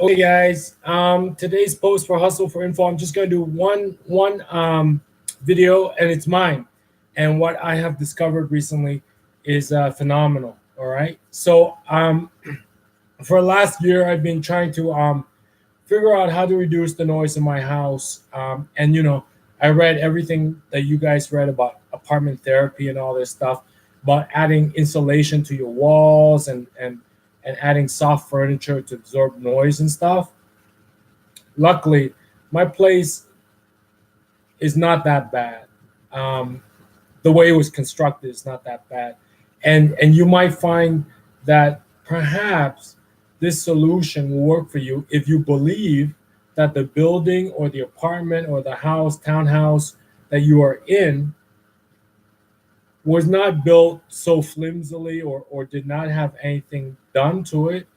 Okay, guys. Today's post for Hustle for Info. I'm just gonna do one video, and it's mine. And what I have discovered recently is phenomenal. All right. So for last year, I've been trying to figure out how to reduce the noise in my house. And I read everything that you guys read about apartment therapy and all this stuff, about adding insulation to your walls and adding soft furniture to absorb noise and stuff. Luckily, my place is not that bad. Um, the way it was constructed is not that bad, and you might find that perhaps this solution will work for you if you believe that the building or the apartment or the house, townhouse that you are in was not built so flimsily or did not have anything done to it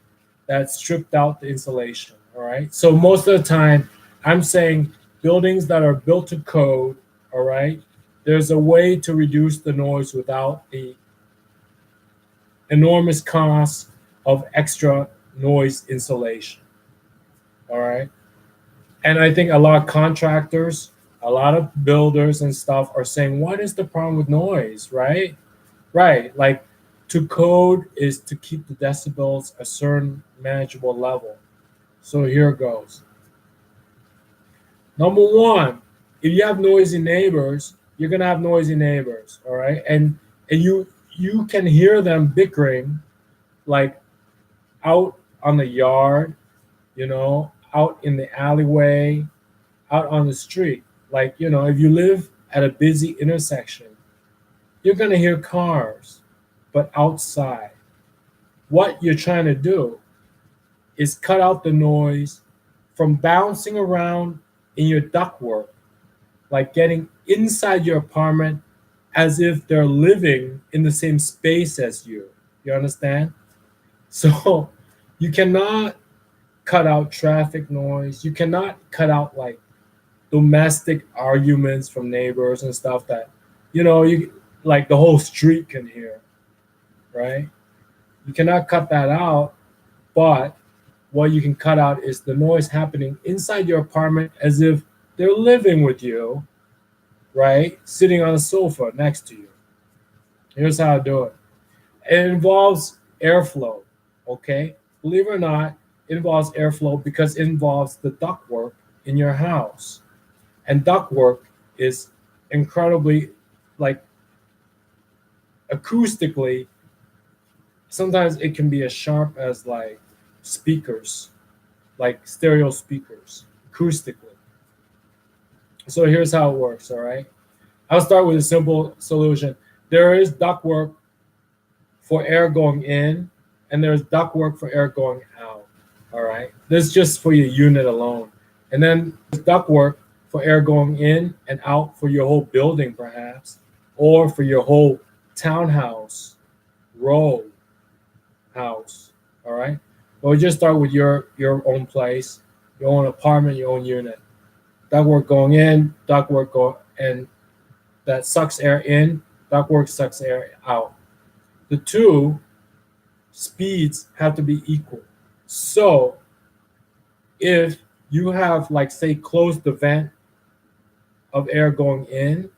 that stripped out the insulation. All right. So most of the time, I'm saying buildings that are built to code. All right. There's a way to reduce the noise without the enormous cost of extra noise insulation. All right. And I think a lot of contractors, a lot of builders and stuff are saying, what is the problem with noise? Right. Right. Like to code is to keep the decibels a certain manageable level. So here goes. Number one, if you have noisy neighbors, you're gonna have noisy neighbors, all right? And you can hear them bickering like out on the yard, out in the alleyway, out on the street. Like, if you live at a busy intersection, you're gonna hear cars, but outside. What you're trying to do is cut out the noise from bouncing around in your ductwork, like getting inside your apartment as if they're living in the same space as you. You understand? So you cannot cut out traffic noise. You cannot cut out like domestic arguments from neighbors and stuff that, you like the whole street can hear, right? You cannot cut that out, but what you can cut out is the noise happening inside your apartment as if they're living with you, right? Sitting on a sofa next to you. Here's how to do it. It involves airflow, okay? Believe it or not, it involves airflow because it involves the ductwork in your house. And ductwork is incredibly, like, acoustically, sometimes it can be as sharp as like speakers, like stereo speakers, acoustically. So here's how it works, all right? I'll start with a simple solution. There is ductwork for air going in, and there's ductwork for air going out, all right? This is just for your unit alone. And then there's ductwork for air going in and out for your whole building, perhaps, or for your whole townhouse, row house, all right? But we just start with your own place, your own apartment, your own unit. Ductwork going in, ductwork go and that sucks air in, ductwork sucks air out. The two speeds have to be equal. So if you have, like, say, closed the vent of air going in,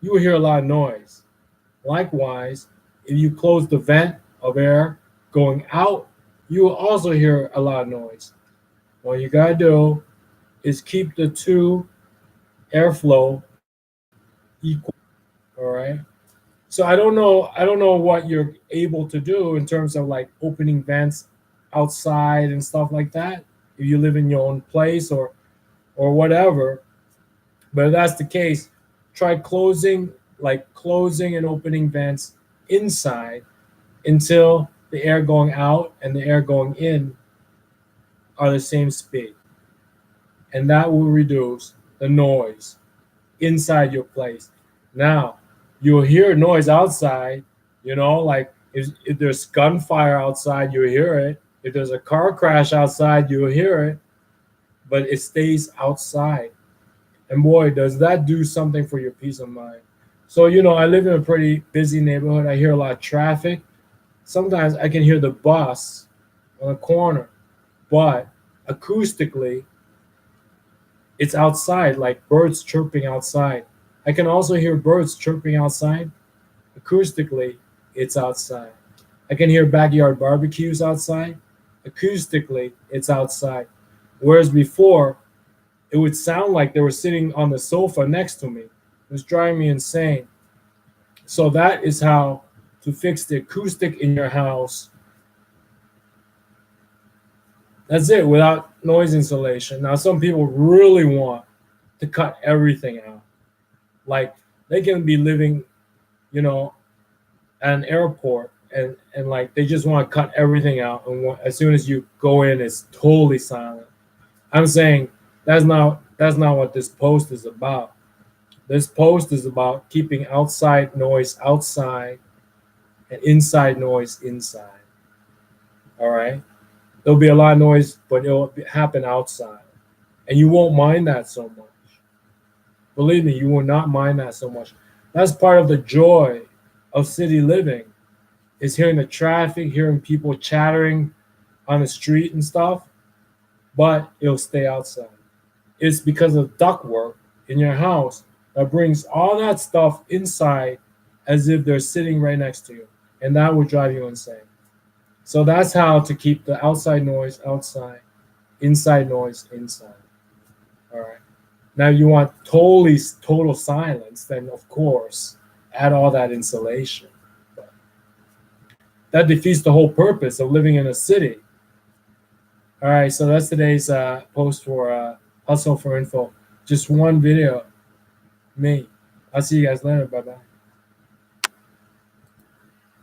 you will hear a lot of noise. Likewise, if you close the vent of air going out, you will also hear a lot of noise. What you gotta do is keep the two airflow equal. All right. So I don't know what you're able to do in terms of like opening vents outside and stuff like that. If you live in your own place or whatever. But if that's the case, try closing and opening vents inside until the air going out and the air going in are the same speed. And that will reduce the noise inside your place. Now, you'll hear noise outside, like if there's gunfire outside, you'll hear it. If there's a car crash outside, you'll hear it, but it stays outside. And boy, does that do something for your peace of mind. So, I live in a pretty busy neighborhood. I hear a lot of traffic. Sometimes I can hear the bus on the corner, but Acoustically, it's outside, like birds chirping outside. I can also hear birds chirping outside. Acoustically, it's outside. I can hear backyard barbecues outside. Acoustically, it's outside. Whereas before, it would sound like they were sitting on the sofa next to me. It was driving me insane. So that is how to fix the acoustic in your house. That's it, without noise insulation. Now, some people really want to cut everything out. Like they can be living, you know, at an airport, and like they just want to cut everything out, and as soon as you go in, it's totally silent. I'm saying that's not what this post is about. This post is about keeping outside noise outside and inside noise inside. All right. There'll be a lot of noise, but it'll happen outside, and you won't mind that so much. Believe me, you will not mind that so much. That's part of the joy of city living, is hearing the traffic, hearing people chattering on the street and stuff, but it'll stay outside. It's because of ductwork in your house that brings all that stuff inside as if they're sitting right next to you. And that would drive you insane. So that's how to keep the outside noise outside, inside noise inside. All right. Now you want total silence, then of course add all that insulation. But that defeats the whole purpose of living in a city. All right, so that's today's post for Hustle for Info. Just one video. Me. I'll see you guys later. Bye bye.